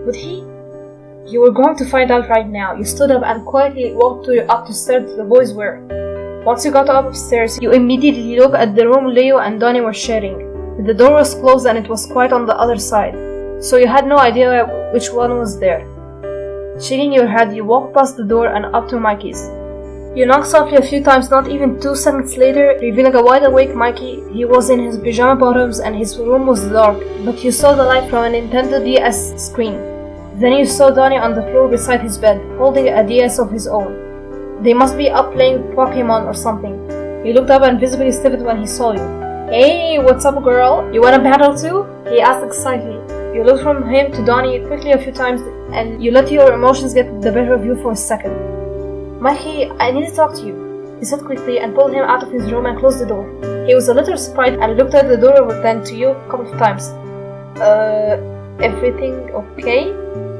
Would he? You were going to find out right now. You stood up and quietly walked up the stairs the boys were. Once you got upstairs, you immediately looked at the room Leo and Donnie were sharing. The door was closed and it was quiet on the other side, so you had no idea which one was there. Shaking your head, you walked past the door and up to Mikey's. You knocked softly a few times. Not even 2 seconds later, revealing a wide-awake Mikey. He was in his pajama bottoms and his room was dark, but you saw the light from a Nintendo DS screen. Then you saw Donnie on the floor beside his bed, holding a DS of his own. They must be up playing Pokemon or something. He looked up and visibly stiffened when he saw you. "Hey, what's up, girl? You wanna battle too?" he asked excitedly. You looked from him to Donnie quickly a few times, and you let your emotions get the better of you for a second. "Mikey, I need to talk to you," he said quickly and pulled him out of his room and closed the door. He was a little surprised and looked at the door then to you a couple of times. Everything okay?"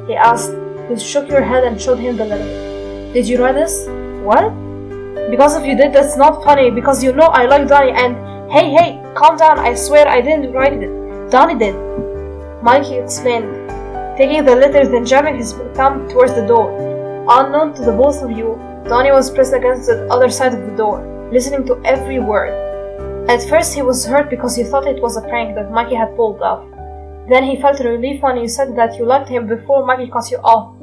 he asked. You shook your head and showed him the letter. "Did you write this?" "What?" "Because if you did, that's not funny, because you know I like Donnie and— Hey, calm down, I swear I didn't write it. Donnie did," Mikey explained, taking the letter then jabbing his thumb towards the door. Unknown to the both of you, Donnie was pressed against the other side of the door, listening to every word. At first he was hurt because he thought it was a prank that Mikey had pulled off. Then he felt relief when you said that you liked him before Mikey cut you off.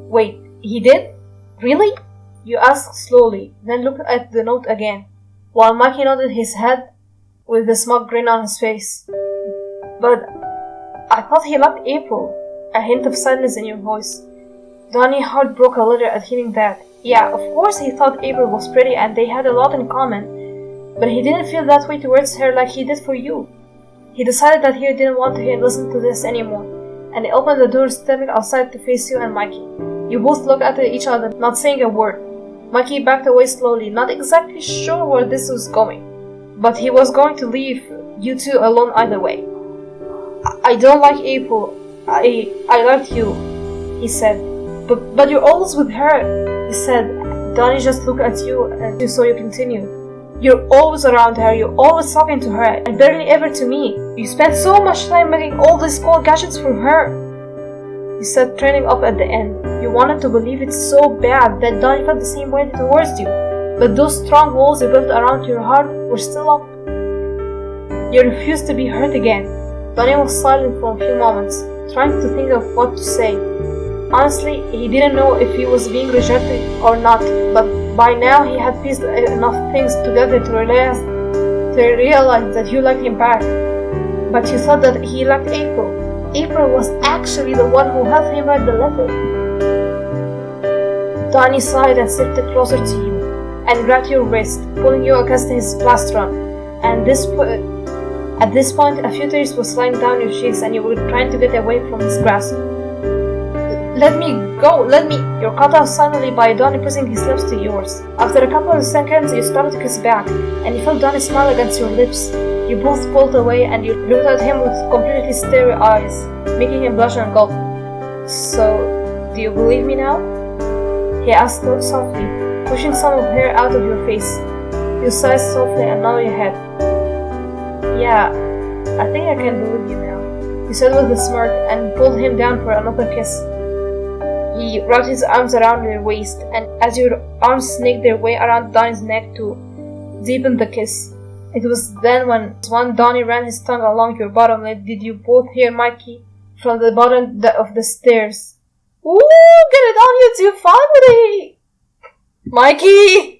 "Wait, he did? Really?" you asked slowly, then looked at the note again, while Mikey nodded his head with a smug grin on his face. "But I thought he liked April," a hint of sadness in your voice. Donnie's heart broke a little at hearing that. Yeah, of course he thought April was pretty and they had a lot in common, but he didn't feel that way towards her like he did for you. He decided that he didn't want to listen to this anymore, and he opened the door, stepping outside to face you and Mikey. You both looked at each other, not saying a word. Mikey backed away slowly, not exactly sure where this was going, but he was going to leave you two alone either way. "I don't like April. I liked you," he said. But you're always with her," he said. Donnie just looked at you and so you continued. "You're always around her, you're always talking to her, and barely ever to me. You spend so much time making all these cool gadgets for her," he said, turning up at the end. You wanted to believe it so bad that Donnie felt the same way towards you, but those strong walls you built around your heart were still up. You refused to be hurt again. Donnie was silent for a few moments, trying to think of what to say. Honestly, he didn't know if he was being rejected or not, but by now he had pieced enough things together to realize that you liked him back. But you thought that he liked April. April was actually the one who helped him write the letter. Donnie sighed and stepped closer to you, and grabbed your wrist, pulling you against his plastron. And at this point, a few tears were sliding down your cheeks and you were trying to get away from his grasp. "Let me go, let me!" You're cut off suddenly by Donnie pressing his lips to yours. After a couple of seconds, you started to kiss back, and you felt Donnie smile against your lips. You both pulled away and you looked at him with completely starry eyes, making him blush and gulp. "So, do you believe me now?" he asked softly, pushing some of hair out of your face. You sighed softly and nodded your head. "Yeah, I think I can believe you now," he said with a smirk and pulled him down for another kiss. He wrapped his arms around your waist, and as your arms snaked their way around Donnie's neck to deepen the kiss, it was then when Donnie ran his tongue along your bottom lip did you both hear Mikey from the bottom of the stairs. "Ooh, get it on, you two, finally! Mikey!"